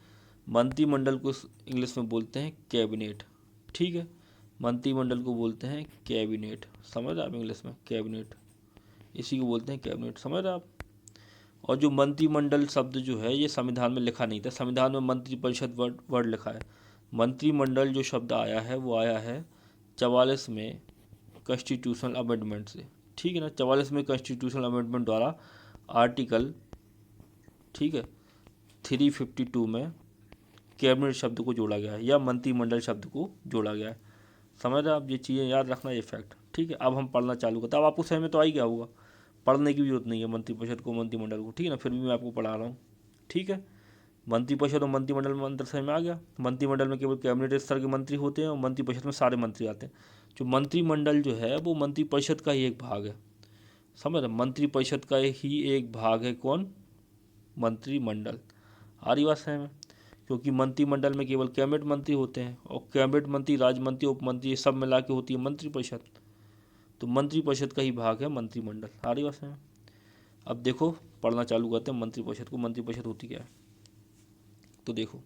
मंत्रिमंडल को इंग्लिश में बोलते हैं कैबिनेट, ठीक है। मंत्रिमंडल को बोलते हैं कैबिनेट, समझ आप, इंग्लिश में कैबिनेट, इसी को बोलते हैं कैबिनेट, समझ आप। और जो मंत्रिमंडल शब्द जो है ये संविधान में लिखा नहीं था, संविधान में मंत्रिपरिषद वर्ड लिखा है। मंत्रिमंडल जो शब्द आया है वो आया है 44 में कॉन्स्टिट्यूशनल अमेंडमेंट से, ठीक है ना। 44 में कॉन्स्टिट्यूशनल अमेंडमेंट द्वारा आर्टिकल, ठीक है, 352 में कैबिनेट शब्द को जोड़ा गया है या मंत्रिमंडल शब्द को जोड़ा गया है, समझ रहे आप। ये चीज़ें याद रखना, ये फैक्ट, ठीक है। अब हम पढ़ना चालू करते हैं। अब आपको समझ में तो आ ही गया होगा, पढ़ने की भी जरूरत नहीं है मंत्रिपरिषद को, मंत्रिमंडल को, ठीक है ना। फिर भी मैं आपको पढ़ा रहा हूँ, ठीक है। मंत्रिपरिषद और मंत्रिमंडल में अंतर समझ में आ गया। मंत्रिमंडल में केवल कैबिनेट स्तर के मंत्री होते हैं और मंत्रिपरिषद में सारे मंत्री आते हैं। जो मंत्रिमंडल जो है वो मंत्रिपरिषद का ही एक भाग है, समझ रहे। मंत्रिपरिषद का ही एक भाग है कौन, मंत्रिमंडल। आ रही बात समझ में। क्योंकि मंत्रिमंडल में केवल कैबिनेट मंत्री होते हैं और कैबिनेट मंत्री, राज्य मंत्री, उप मंत्री, ये सब मिला के होती है मंत्रिपरिषद। तो मंत्रिपरिषद का ही भाग है मंत्रिमंडल। आ रही बात समझ में। अब देखो, पढ़ना चालू करते हैं मंत्रिपरिषद को। मंत्रिपरिषद होती क्या है, तो देखो,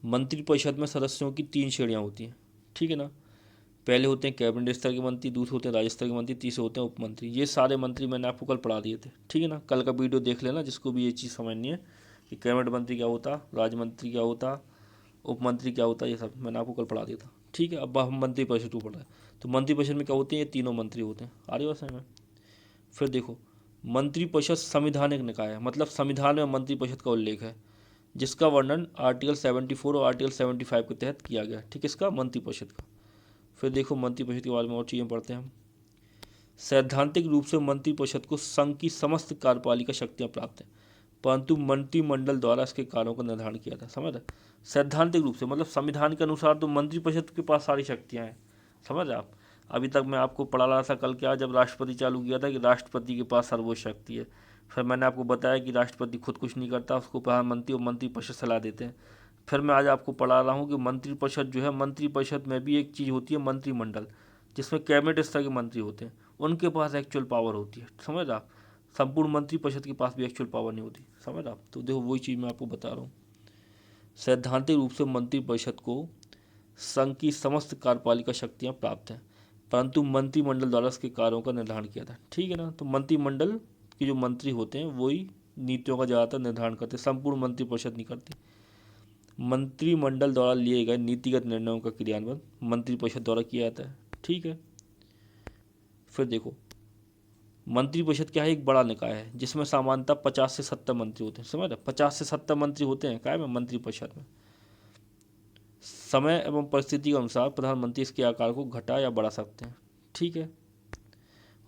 मंत्रिपरिषद में सदस्यों की 3 श्रेणियाँ होती हैं, ठीक है ना। पहले होते हैं कैबिनेट स्तर के मंत्री, दूसरे होते हैं राज्य स्तर के मंत्री, तीसरे होते हैं उप मंत्री। ये सारे मंत्री मैंने आपको कल पढ़ा दिए थे, ठीक है ना। कल का वीडियो देख लेना जिसको भी ये चीज़ समझनी है कि कैबिनेट मंत्री क्या होता, राज्य मंत्री क्या होता, उप मंत्री क्या होता, ये सब मैंने आपको कल पढ़ा दिया था, ठीक है। अब हम मंत्रिपरिषद को पढ़ रहे हैं। तो मंत्रिपरिषद में क्या होते हैं, ये तीनों मंत्री होते हैं। आ रही बात समझ में। फिर देखो, मंत्रिपरिषद संवैधानिक निकाय है, मतलब संविधान में मंत्रिपरिषद का उल्लेख है, जिसका वर्णन आर्टिकल 74 और आर्टिकल 75 के तहत किया गया, ठीक है, इसका मंत्रिपरिषद का। फिर देखो, मंत्रिपरिषद के बारे में और चीज़ें पढ़ते हैं हम। सैद्धांतिक रूप से मंत्रिपरिषद को संघ की समस्त कार्यपालिका शक्तियाँ प्राप्त हैं, परंतु मंत्रिमंडल द्वारा इसके कार्यों का निर्धारण किया था, समझ रहे। सैद्धांतिक रूप से मतलब संविधान के अनुसार तो मंत्रिपरिषद के पास सारी शक्तियाँ हैं, समझ रहे आप। अभी तक मैं आपको पढ़ा रहा था कल क्या, जब राष्ट्रपति चालू किया था कि राष्ट्रपति के पास सर्वोच्च शक्ति है। फिर मैंने आपको बताया कि राष्ट्रपति खुद कुछ नहीं करता, उसको प्रधानमंत्री और मंत्रिपरिषद सलाह देते हैं। फिर मैं आज आपको पढ़ा रहा हूँ कि मंत्रिपरिषद जो है, मंत्रिपरिषद में भी एक चीज़ होती है मंत्रिमंडल, जिसमें कैबिनेट स्तर के मंत्री होते हैं, उनके पास एक्चुअल पावर होती है, समझ आप। संपूर्ण मंत्रिपरिषद के पास भी एक्चुअल पावर नहीं होती, समझ आप। तो देखो, वही चीज़ मैं आपको बता रहा हूँ। सैद्धांतिक रूप से मंत्रिपरिषद को संघ की समस्त कार्यपालिका शक्तियाँ प्राप्त हैं, परंतु मंत्रिमंडल द्वारा इसके कार्यों का निर्धारण किया था, ठीक है ना। तो मंत्रिमंडल के जो मंत्री होते हैं वही नीतियों का ज़्यादातर निर्धारण करते हैं, संपूर्ण मंत्रिपरिषद नहीं करती। मंत्रिमंडल द्वारा लिए गए नीतिगत निर्णयों का क्रियान्वयन मंत्रिपरिषद द्वारा किया जाता है, ठीक है। फिर देखो, मंत्रिपरिषद क्या है, एक बड़ा निकाय है जिसमें सामान्यतः 50 से 70 मंत्री होते हैं, समझ रहे। 50 से 70 मंत्री होते हैं क्या में, मंत्रिपरिषद में। समय एवं परिस्थिति के अनुसार प्रधानमंत्री इसके आकार को घटा या बढ़ा सकते हैं, ठीक है।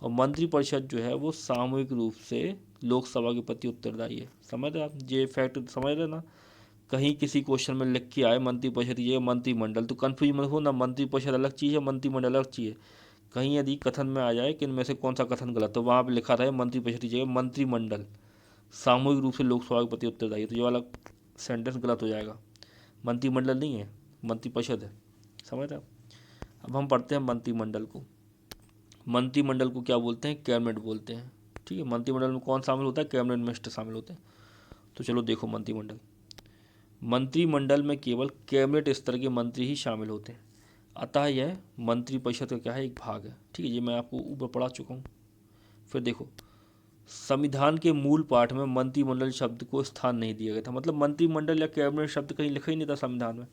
और मंत्रिपरिषद जो है वो सामूहिक रूप से लोकसभा के प्रति उत्तरदायी है, समझ रहे आप। ये फैक्ट समझ रहे ना। कहीं किसी क्वेश्चन में लिख के आए मंत्रिपरिषद ये मंत्रिमंडल, तो कन्फ्यूज मत हो ना, मंत्रिपरिषद अलग चीज़ है, मंत्रिमंडल अलग चीज़ है। कहीं यदि कथन में आ जाए कि इनमें से कौन सा कथन गलत, तो वहाँ पे लिखा रहे मंत्रिपरिषद की जगह मंत्रिमंडल, सामूहिक रूप से लोकसभा के प्रति उत्तरदायी। तो ये वाला सेंटेंस गलत हो जाएगा, मंत्रिमंडल नहीं है, मंत्रिपरिषद है, समझ रहे। अब हम पढ़ते हैं मंत्रिमंडल को। मंत्रिमंडल को क्या बोलते हैं? कैबिनेट बोलते हैं, ठीक है। मंत्रिमंडल में कौन शामिल होता है? कैबिनेट मिनिस्टर शामिल होते हैं। तो चलो देखो मंत्रिमंडल में केवल कैबिनेट स्तर के मंत्री ही शामिल होते हैं, अतः यह मंत्रिपरिषद का क्या है? एक भाग है, ठीक है। ये मैं आपको ऊपर पढ़ा चुका हूँ। फिर देखो, संविधान के मूल पाठ में मंत्रिमंडल शब्द को स्थान नहीं दिया गया था, मतलब मंत्रिमंडल या कैबिनेट शब्द कहीं लिखा ही नहीं था संविधान में।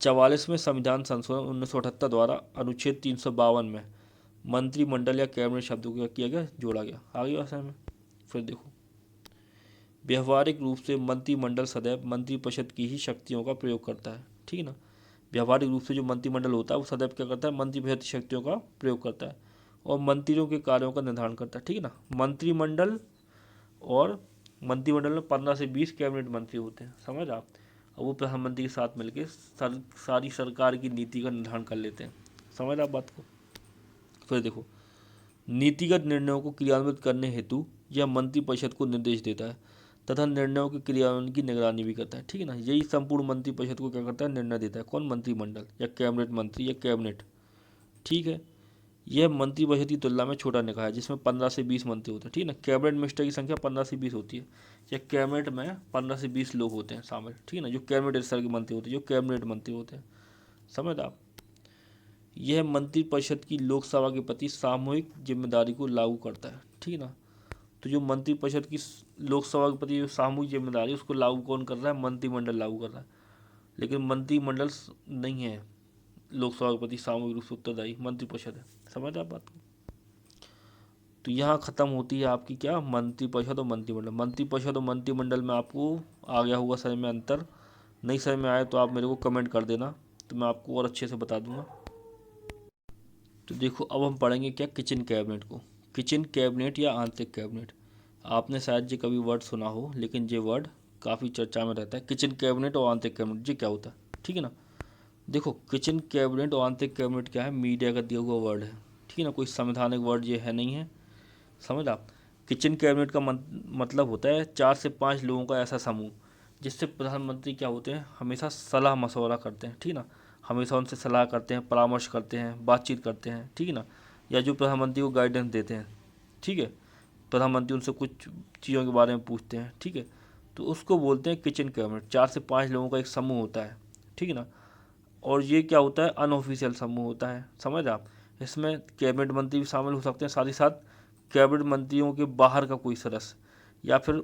44वें संविधान संशोधन 1978 द्वारा अनुच्छेद 352 में मंत्रिमंडल या कैबिनेट शब्द को क्या किया गया? जोड़ा गया। आगे भाषा में फिर देखो, व्यवहारिक रूप से मंत्रिमंडल सदैव मंत्रिपरिषद की ही शक्तियों का प्रयोग करता है, ठीक है ना। व्यवहारिक रूप से जो मंत्रिमंडल होता है वो सदैव क्या करता है? मंत्रिपरिषद की शक्तियों का प्रयोग करता है और मंत्रियों के कार्यों का निर्धारण करता है, ठीक है ना। मंत्रिमंडल में 15 से 20 कैबिनेट मंत्री होते हैं, समझ आप। और वो प्रधानमंत्री के साथ मिलकर सारी सरकार की नीति का निर्धारण कर लेते हैं, समझ आप बात को। फिर देखो, नीतिगत निर्णयों को क्रियान्वित करने हेतु यह मंत्रिपरिषद को निर्देश देता है तथा निर्णयों के क्रियान्वयन की निगरानी भी करता है, ठीक है ना। यही संपूर्ण मंत्रिपरिषद को क्या करता है? निर्णय देता है। कौन? मंत्रिमंडल या कैबिनेट मंत्री या कैबिनेट, ठीक है। यह मंत्रिपरिषद की तुलना में छोटा निकाय है जिसमें 15 से 20 मंत्री होते हैं, ठीक है ना। कैबिनेट मिनिस्टर की संख्या 15 से 20 होती है, या कैबिनेट में 15 से 20 लोग होते हैं शामिल, ठीक है ना, जो कैबिनेट स्तर के मंत्री होते हैं, जो कैबिनेट मंत्री होते हैं, समझ आप। यह मंत्रिपरिषद की लोकसभा के प्रति सामूहिक जिम्मेदारी को लागू करता है, ठीक है ना। तो जो मंत्रिपरिषद की लोकसभा के प्रति जो सामूहिक जिम्मेदारी है उसको लागू कौन कर रहा है? मंत्रिमंडल लागू कर रहा है। लेकिन मंत्रिमंडल नहीं है लोकसभा के प्रति सामूहिक रूप से उत्तरदायी, मंत्रिपरिषद है, समझ आप बात को। तो यहाँ खत्म होती है आपकी क्या? मंत्रिपरिषद और मंत्रिमंडल। मंत्रिपरिषद और मंत्रिमंडल में आपको आ गया होगा समझ में अंतर। नहीं समझ में आए तो आप मेरे को कमेंट कर देना, तो मैं आपको और अच्छे से बता दूंगा। तो देखो, अब हम पढ़ेंगे क्या? किचन कैबिनेट को। किचन कैबिनेट या आंतरिक कैबिनेट, आपने शायद ये कभी वर्ड सुना हो, लेकिन ये वर्ड काफ़ी चर्चा में रहता है। किचन कैबिनेट और आंतरिक कैबिनेट, ये क्या होता है, ठीक है ना। देखो, किचन कैबिनेट और आंतरिक कैबिनेट क्या है? मीडिया का दिया हुआ वर्ड है, ठीक है ना, कोई संवैधानिक वर्ड ये है नहीं है, समझ आप। किचन कैबिनेट का मतलब होता है 4 से 5 लोगों का ऐसा समूह जिससे प्रधानमंत्री क्या होते हैं? हमेशा सलाह मशवरा करते हैं, ठीक है ना। हमेशा उनसे सलाह करते हैं, परामर्श करते हैं, बातचीत करते हैं, ठीक है ना। या जो प्रधानमंत्री को गाइडेंस देते हैं, ठीक है। प्रधानमंत्री उनसे कुछ चीज़ों के बारे में पूछते हैं, ठीक है। तो उसको बोलते हैं किचन कैबिनेट। 4 से 5 लोगों का एक समूह होता है, ठीक है ना। और ये क्या होता है? अनऑफिशियल समूह होता है, समझ आप। इसमें कैबिनेट मंत्री भी शामिल हो सकते हैं, साथ ही साथ कैबिनेट मंत्रियों के बाहर का कोई सदस्य, या फिर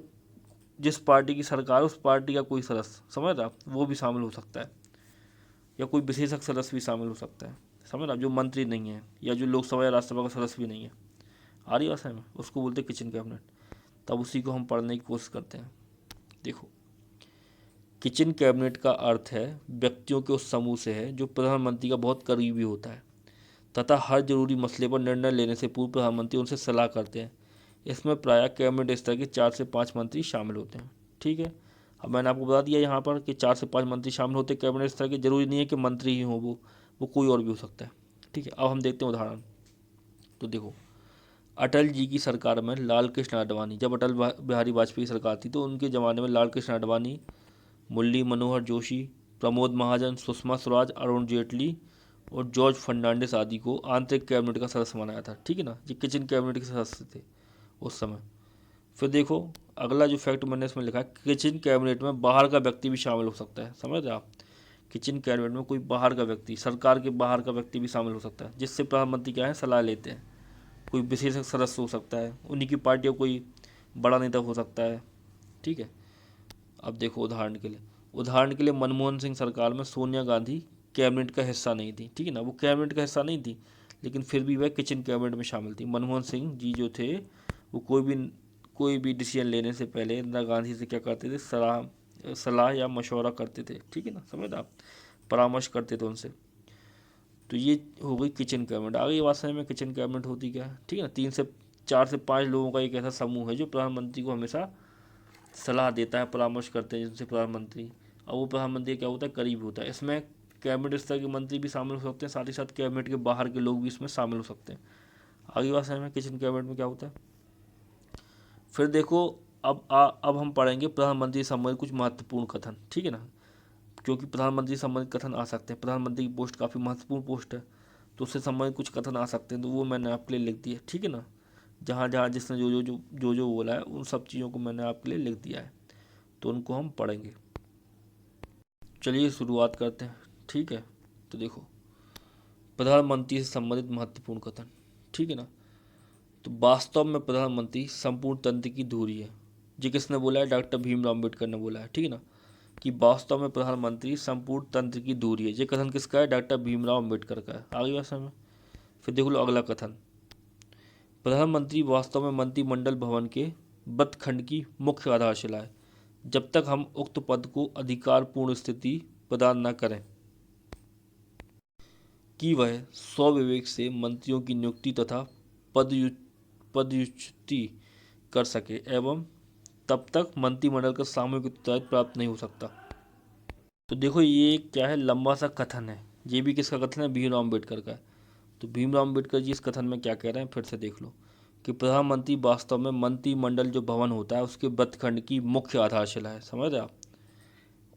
जिस पार्टी की सरकार है उस पार्टी का कोई सदस्य, समझ आप, वो भी शामिल हो सकता है। या कोई विशेषज्ञ सदस्य भी शामिल हो सकता है, समझ आप, जो मंत्री नहीं है या जो लोकसभा या राज्यसभा का सदस्य भी नहीं है। आ रही बात में, उसको बोलते हैं किचन कैबिनेट। तब उसी को हम पढ़ने की कोशिश करते हैं। देखो, किचन कैबिनेट का अर्थ है व्यक्तियों के उस समूह से है जो प्रधानमंत्री का बहुत करीबी होता है तथा हर जरूरी मसले पर निर्णय लेने से पूर्व प्रधानमंत्री उनसे सलाह करते हैं। इसमें प्रायः कैबिनेट स्तर के 4 से 5 मंत्री शामिल होते हैं, ठीक है। अब मैंने आपको बता दिया यहाँ पर कि 4 से 5 मंत्री शामिल होते हैं कैबिनेट स्तर के। जरूरी नहीं है कि मंत्री ही हों, वो कोई और भी हो सकता है, ठीक है। अब हम देखते हैं उदाहरण। तो देखो, अटल जी की सरकार में लाल कृष्ण आडवाणी, जब अटल बिहारी वाजपेयी की सरकार थी तो उनके ज़माने में लाल कृष्ण आडवाणी, मुरली मनोहर जोशी, प्रमोद महाजन, सुषमा स्वराज, अरुण जेटली और जॉर्ज फर्नांडिस आदि को आंतरिक कैबिनेट का सदस्य बनाया था, ठीक है ना। ये किचन कैबिनेट के सदस्य थे उस समय। फिर देखो, अगला जो फैक्ट मैंने इसमें लिखा है, किचन कैबिनेट में बाहर का व्यक्ति भी शामिल हो सकता है, समझ रहे आप। किचन कैबिनेट में कोई बाहर का व्यक्ति, सरकार के बाहर का व्यक्ति भी शामिल हो सकता है, जिससे प्रधानमंत्री क्या है? सलाह लेते हैं। कोई विशेषज्ञ सदस्य हो सकता है, उन्हीं की पार्टी का कोई बड़ा नेता हो सकता है, ठीक है। अब देखो, उदाहरण के लिए मनमोहन सिंह सरकार में सोनिया गांधी कैबिनेट का हिस्सा नहीं थी, ठीक है ना। वो कैबिनेट का हिस्सा नहीं थी, लेकिन फिर भी वह किचन कैबिनेट में शामिल थी। मनमोहन सिंह जी जो थे, वो कोई भी डिसीजन लेने से पहले इंदिरा गांधी से क्या करते थे? सलाह या मशवरा करते थे, ठीक है ना, समझ आप, परामर्श करते थे उनसे। तो ये हो गई किचन कैबिनेट। आगे बात समझ में, किचन कैबिनेट होती क्या है, ठीक है ना। 4 से 5 लोगों का एक ऐसा समूह है जो प्रधानमंत्री को हमेशा सलाह देता है, परामर्श करते हैं जिनसे प्रधानमंत्री, और वो प्रधानमंत्री क्या होता है? करीब होता है। इसमें कैबिनेट स्तर के मंत्री भी शामिल हो सकते हैं, साथ ही साथ कैबिनेट के बाहर के लोग भी इसमें शामिल हो सकते हैं। आगे बात समझ में, किचन कैबिनेट में क्या होता है। फिर देखो, अब हम पढ़ेंगे प्रधानमंत्री से संबंधित कुछ महत्वपूर्ण कथन, ठीक है ना, क्योंकि प्रधानमंत्री से संबंधित कथन आ सकते हैं। प्रधानमंत्री की पोस्ट काफ़ी महत्वपूर्ण पोस्ट है, तो उससे संबंधित कुछ कथन आ सकते हैं, तो वो मैंने आपके लिए लिख दिया, ठीक है ना। जहाँ जहाँ जिसने जो बोला है उन सब चीज़ों को मैंने आपके लिए लिख दिया है, तो उनको हम पढ़ेंगे। चलिए शुरुआत करते हैं, ठीक है। तो देखो, प्रधानमंत्री से संबंधित महत्वपूर्ण कथन, ठीक है ना। तो वास्तव में प्रधानमंत्री संपूर्ण तंत्र की धुरी है। ये किसने बोला है? डॉक्टर भीमराव अम्बेडकर ने बोला है, ठीक है ना, कि वास्तव में प्रधानमंत्री संपूर्ण तंत्र की धुरी है। ये कथन किसका है? डॉक्टर भीमराव अम्बेडकर का है। आगे बात समझ में। फिर देख लो अगला कथन, प्रधानमंत्री वास्तव में मंत्रिमंडल भवन के बतखंड की मुख्य आधारशिला है, जब तक हम उक्त पद को अधिकारपूर्ण स्थिति प्रदान न करें कि वह स्वविवेक से मंत्रियों की नियुक्ति तथा पदच्युति कर सके, एवं तब तक मंत्रिमंडल का सामूहिक उत्तरदायित्व प्राप्त नहीं हो सकता। तो देखो, ये क्या है? लंबा सा कथन है। ये भी किसका कथन है? भीमराव अम्बेडकर का है। तो भीमराव अम्बेडकर जी इस कथन में क्या कह रहे हैं, फिर से देख लो, कि प्रधानमंत्री वास्तव में मंत्रिमंडल जो भवन होता है उसके बतखंड की मुख्य आधारशिला है। समझ रहे आप?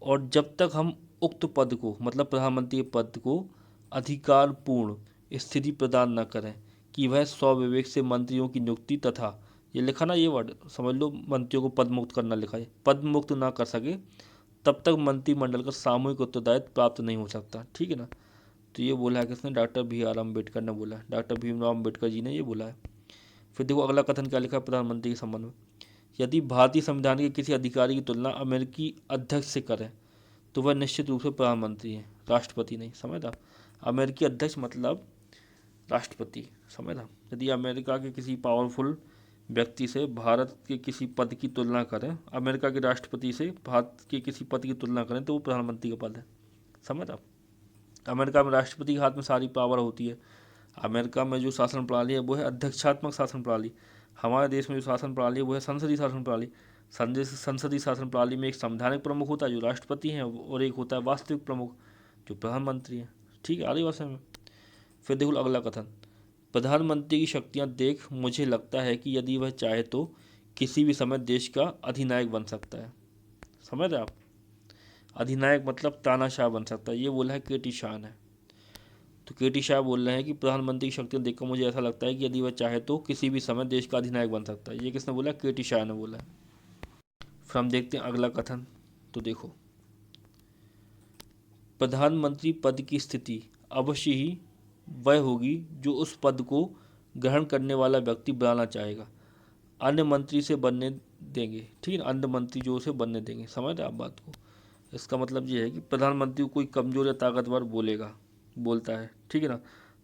और जब तक हम उक्त पद को, मतलब प्रधानमंत्री के पद को अधिकारपूर्ण स्थिति प्रदान न करें कि वह स्वविवेक से मंत्रियों की नियुक्ति तथा, ये लिखा ना, ये वर्ड समझ लो, मंत्रियों को पद मुक्त करना लिखा है, पद मुक्त ना कर सके तब तक मंत्रिमंडल का सामूहिक उत्तरदायित्व प्राप्त नहीं हो सकता, ठीक है ना। तो ये बोला है किसने? डॉक्टर बी आर अम्बेडकर ने बोला है, डॉक्टर भीमराव अम्बेडकर जी ने ये बोला है। फिर देखो अगला कथन क्या लिखा है प्रधानमंत्री के संबंध में, यदि भारतीय संविधान के किसी अधिकारी की तुलना अमेरिकी अध्यक्ष से करें तो वह निश्चित रूप से प्रधानमंत्री है, राष्ट्रपति नहीं। समझा? अमेरिकी अध्यक्ष मतलब राष्ट्रपति। समझा? यदि अमेरिका के किसी पावरफुल व्यक्ति से भारत के किसी पद की तुलना करें, अमेरिका के राष्ट्रपति से भारत के किसी पद की तुलना करें, तो वो प्रधानमंत्री का पद है। समझा? अमेरिका में राष्ट्रपति के हाथ में सारी पावर होती है। अमेरिका में जो शासन प्रणाली है वो है अध्यक्षात्मक शासन प्रणाली। हमारे देश में जो शासन प्रणाली है वो है संसदीय शासन प्रणाली। संसदीय शासन प्रणाली में एक संवैधानिक प्रमुख होता है जो राष्ट्रपति हैं, और एक होता है वास्तविक प्रमुख जो प्रधानमंत्री हैं, ठीक है। आगे भाषा में फिर देखो अगला कथन, प्रधानमंत्री की शक्तियां देख मुझे लगता है कि यदि वह चाहे तो किसी भी समय देश का अधिनायक बन सकता है। समझ रहे आप? अधिनायक मतलब तानाशाह बन सकता है, ये बोला है के.टी. शाह ने। तो के.टी. शाह बोल रहे हैं कि प्रधानमंत्री की शक्तियां देखकर मुझे ऐसा लगता है कि यदि वह चाहे तो किसी भी समय देश का अधिनायक बन सकता है। ये किसने बोला? के.टी. शाह ने बोला है। फिर हम देखते हैं अगला कथन। तो देखो, प्रधानमंत्री पद की स्थिति अवश्य ही वह होगी जो उस पद को ग्रहण करने वाला व्यक्ति बनाना चाहेगा, अन्य मंत्री से बनने देंगे, ठीक है। अन्य मंत्री जो उसे बनने देंगे। समझ रहे आप बात को? इसका मतलब ये है कि प्रधानमंत्री को कोई कमजोर या ताकतवर बोलता है, ठीक है ना,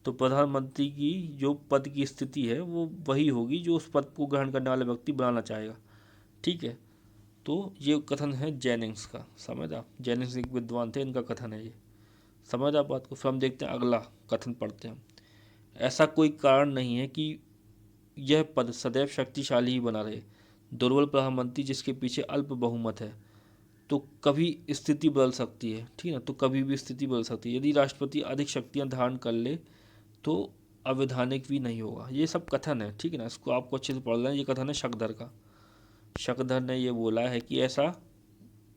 तो प्रधानमंत्री की जो पद की स्थिति है वो वही होगी जो उस पद को ग्रहण करने वाला व्यक्ति बनाना चाहेगा, ठीक है। तो ये कथन है जेनिंग्स का। समझ आप? जेनिंग्स एक विद्वान थे, इनका कथन है ये। समझ आप बात को? फिर हम देखते हैं अगला कथन पढ़ते हैं। ऐसा कोई कारण नहीं है कि यह पद सदैव शक्तिशाली ही बना रहे। दुर्बल प्रधानमंत्री जिसके पीछे अल्प बहुमत है, तो कभी स्थिति बदल सकती है, ठीक है ना, तो कभी भी स्थिति बदल सकती है। यदि राष्ट्रपति अधिक शक्तियां धारण कर ले तो अवैधानिक भी नहीं होगा। ये सब कथन है, ठीक है ना, इसको आपको अच्छे से पढ़ लेना। ये कथन है शकधर का। शकधर ने ये बोला है कि ऐसा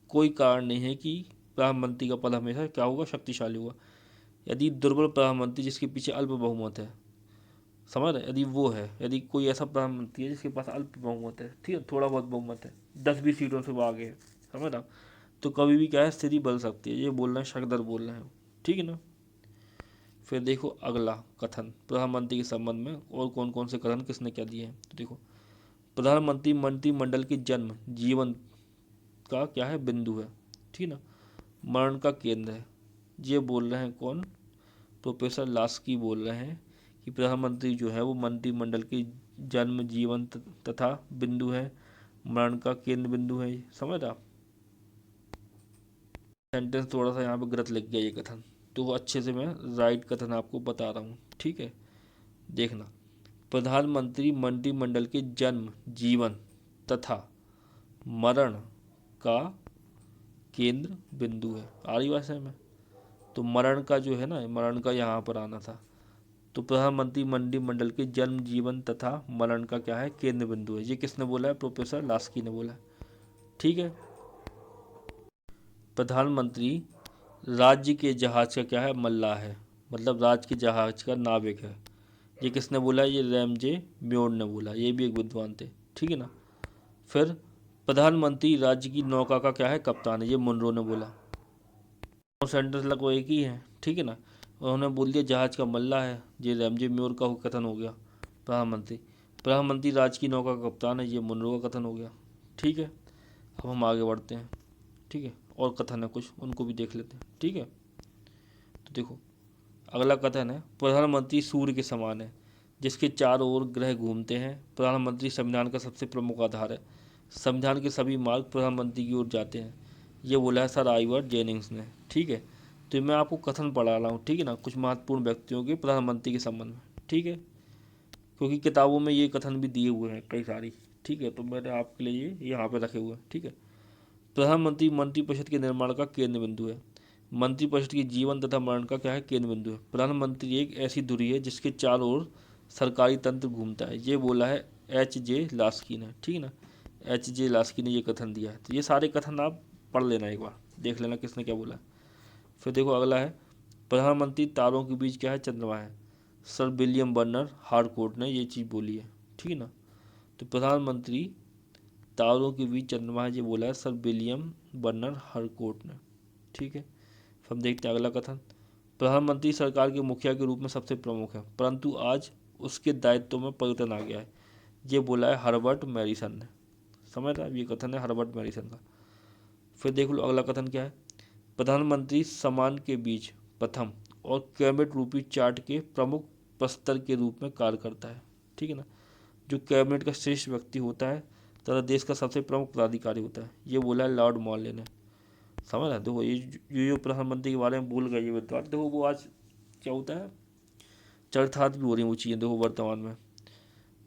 कोई कारण नहीं है कि प्रधानमंत्री का पद हमेशा क्या होगा? शक्तिशाली होगा। यदि दुर्बल प्रधानमंत्री जिसके पीछे अल्प बहुमत है, समझ रहे, यदि वो है, यदि कोई ऐसा प्रधानमंत्री है जिसके पास अल्प बहुमत है, ठीक है, थोड़ा बहुत बहुमत है, 10-20 सीटों से वो आगे है, समझ रहा, तो कभी भी क्या है? स्थिति बदल सकती है। ये बोल रहे हैं शकदर, बोल रहे हैं, ठीक है ना। फिर देखो अगला कथन प्रधानमंत्री के संबंध में और कौन कौन से कथन किसने क्या दिए हैं। तो देखो, प्रधानमंत्री मंत्रिमंडल के जन्म जीवन का क्या है? बिंदु है, ठीक है ना, मरण का केंद्र है। ये बोल रहे हैं कौन? प्रोफेसर लास्की बोल रहे हैं कि प्रधानमंत्री जो है वो मंत्रिमंडल के जन्म जीवन तथा बिंदु है, मरण का केंद्र बिंदु है। समझ आप? सेंटेंस थोड़ा सा यहाँ पे गलत लिख गया ये कथन, तो अच्छे से मैं राइट कथन आपको बता रहा हूँ, ठीक है। देखना, प्रधानमंत्री मंत्रिमंडल के जन्म जीवन तथा मरण का केंद्र बिंदु है। आ रही बात समझ में? तो मरण का जो है ना, मरण का यहाँ पर आना था, तो प्रधानमंत्री मंत्रिमंडल के जन्म, जीवन तथा मरण का क्या है, केंद्र बिंदु है। ये किसने बोला है, प्रोफेसर लास्की ने बोला है। ठीक है। प्रधानमंत्री राज्य के जहाज का क्या है, मल्लाह है, मतलब राज्य के जहाज का नाविक है। ये किसने बोला है, ये रैमजे म्योड ने बोला, ये भी एक विद्वान थे। ठीक है ना। फिर प्रधानमंत्री राज्य की नौका का क्या है, कप्तान है, ये मुनरो ने बोला। और सेंटेंस लगभग एक ही है। ठीक है ना। उन्होंने बोल दिया जहाज का मल्लाह है, ये रैमजे म्योर का कथन हो गया। प्रधानमंत्री राज्य की नौका का कप्तान है, ये मुनरो का कथन हो गया। ठीक है। अब हम आगे बढ़ते हैं। ठीक है। और कथन है कुछ, उनको भी देख लेते हैं। ठीक है। तो देखो अगला कथन है, प्रधानमंत्री सूर्य के समान है, जिसके चारों ओर ग्रह घूमते हैं। प्रधानमंत्री संविधान का सबसे प्रमुख आधार है। संविधान के सभी मार्ग प्रधानमंत्री की ओर जाते हैं। ये बोला है सर आइवर जेनिंग्स ने। ठीक है। तो मैं आपको कथन पढ़ा रहा हूँ। ठीक है ना, कुछ महत्वपूर्ण व्यक्तियों के प्रधानमंत्री के संबंध में। ठीक है। क्योंकि किताबों में ये कथन भी दिए हुए हैं कई सारी। ठीक है। तो मैंने आपके लिए ये यहाँ पे रखे हुए हैं। ठीक है। प्रधानमंत्री मंत्रिपरिषद के निर्माण का केंद्र बिंदु है। मंत्रिपरिषद के जीवन तथा मरण का क्या है, केंद्र बिंदु है। प्रधानमंत्री एक ऐसी धुरी है जिसके चारों ओर सरकारी तंत्र घूमता है। ये बोला है H.J. लास्की ने। ठीक है ना। H.J. लास्की ने ये कथन दिया है। तो ये सारे कथन आप पढ़ लेना, एक बार देख लेना किसने क्या बोला है। फिर देखो अगला है, प्रधानमंत्री तारों के बीच क्या है, चंद्रमा है। सर विलियम बर्नर हार्कोर्ट ने ये चीज़ बोली है। ठीक है ना। तो प्रधानमंत्री तारों के बीच चंद्रमा है, ये बोला है सर विलियम बर्नर हार्कोर्ट ने। ठीक है। फिर हम देखते हैं अगला कथन, प्रधानमंत्री सरकार के मुखिया के रूप में सबसे प्रमुख है, परंतु आज उसके दायित्व में परिवर्तन आ गया है। ये बोला है हर्बर्ट मैरिसन ने। समझ रहा है, ये कथन है हर्बर्ट मैरिसन का। फिर देख लो अगला कथन क्या है, प्रधानमंत्री समान के बीच प्रथम और कैबिनेट रूपी चार्ट के प्रमुख प्रस्तर के रूप में कार्य करता है। ठीक है ना। जो कैबिनेट का श्रेष्ठ व्यक्ति होता है तथा देश का सबसे प्रमुख पदाधिकारी होता है। ये बोला है लॉर्ड मॉर्ले ने। समझ रहा है। देखो ये जो प्रधानमंत्री के बारे में बोल गए ये विद्वान, देखो वो आज क्या होता है, चरितार्थ भी हो रही वो चीज़ें। देखो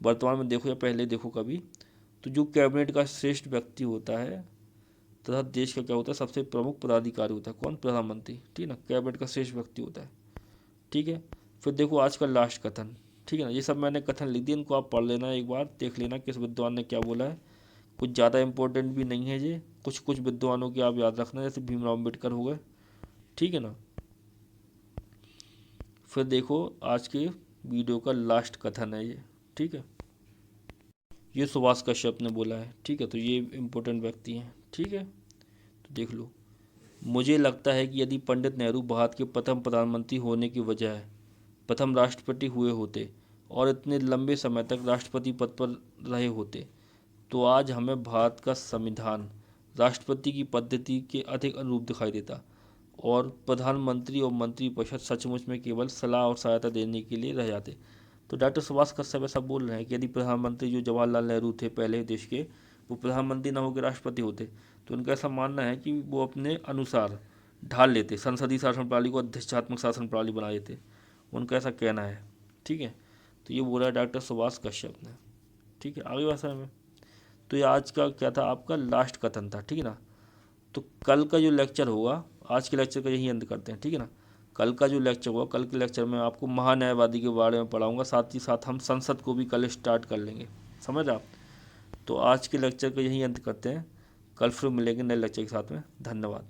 वर्तमान में देखो या पहले देखो कभी, तो जो कैबिनेट का श्रेष्ठ व्यक्ति होता है तथा देश का क्या होता है, सबसे प्रमुख पदाधिकारी होता है। कौन, प्रधानमंत्री। ठीक है ना। कैबिनेट का श्रेष्ठ व्यक्ति होता है। ठीक है। फिर देखो आज का लास्ट कथन। ठीक है ना। ये सब मैंने कथन लिख दिए, इनको आप पढ़ लेना, एक बार देख लेना किस विद्वान ने क्या बोला है। कुछ ज़्यादा इंपॉर्टेंट भी नहीं है ये, कुछ कुछ विद्वानों की आप याद रखना, जैसे भीमराव अम्बेडकर हो गए। ठीक है ना। फिर देखो आज के वीडियो का लास्ट कथन है ये। ठीक है। ये सुभाष कश्यप ने बोला है। ठीक है। तो ये इम्पोर्टेंट व्यक्ति हैं। ठीक है। तो देख लो, मुझे लगता है कि यदि पंडित नेहरू भारत के प्रथम प्रधानमंत्री होने की बजाय प्रथम राष्ट्रपति हुए होते और इतने लंबे समय तक राष्ट्रपति पद पर रहे होते तो आज हमें भारत का संविधान राष्ट्रपति की पद्धति के अधिक अनुरूप दिखाई देता और प्रधानमंत्री और मंत्रिपरिषद सचमुच में केवल सलाह और सहायता देने के लिए रह जाते। तो डॉक्टर सुभाष कश्यप ऐसा बोल रहे हैं कि यदि प्रधानमंत्री जो जवाहरलाल नेहरू थे पहले देश के, वो प्रधानमंत्री न होकर राष्ट्रपति होते तो उनका ऐसा मानना है कि वो अपने अनुसार ढाल लेते, संसदीय शासन प्रणाली को अधिष्ठात्मक शासन प्रणाली बना देते। उनका ऐसा कहना है। ठीक है। तो ये बोला है डॉक्टर सुभाष कश्यप ने। ठीक है। आगे भाषा में तो ये आज का क्या था, आपका लास्ट कथन था। ठीक है ना। तो कल का जो लेक्चर होगा, आज के लेक्चर का यही अंत करते हैं। ठीक है ना। कल का जो लेक्चर होगा, कल के लेक्चर में आपको महान्यायवादी के बारे में पढ़ाऊंगा, साथ ही साथ हम संसद को भी कल स्टार्ट कर लेंगे। समझ आप। तो आज के लेक्चर का यही अंत करते हैं, कल फिर मिलेंगे नए लेक्चर के साथ में। धन्यवाद।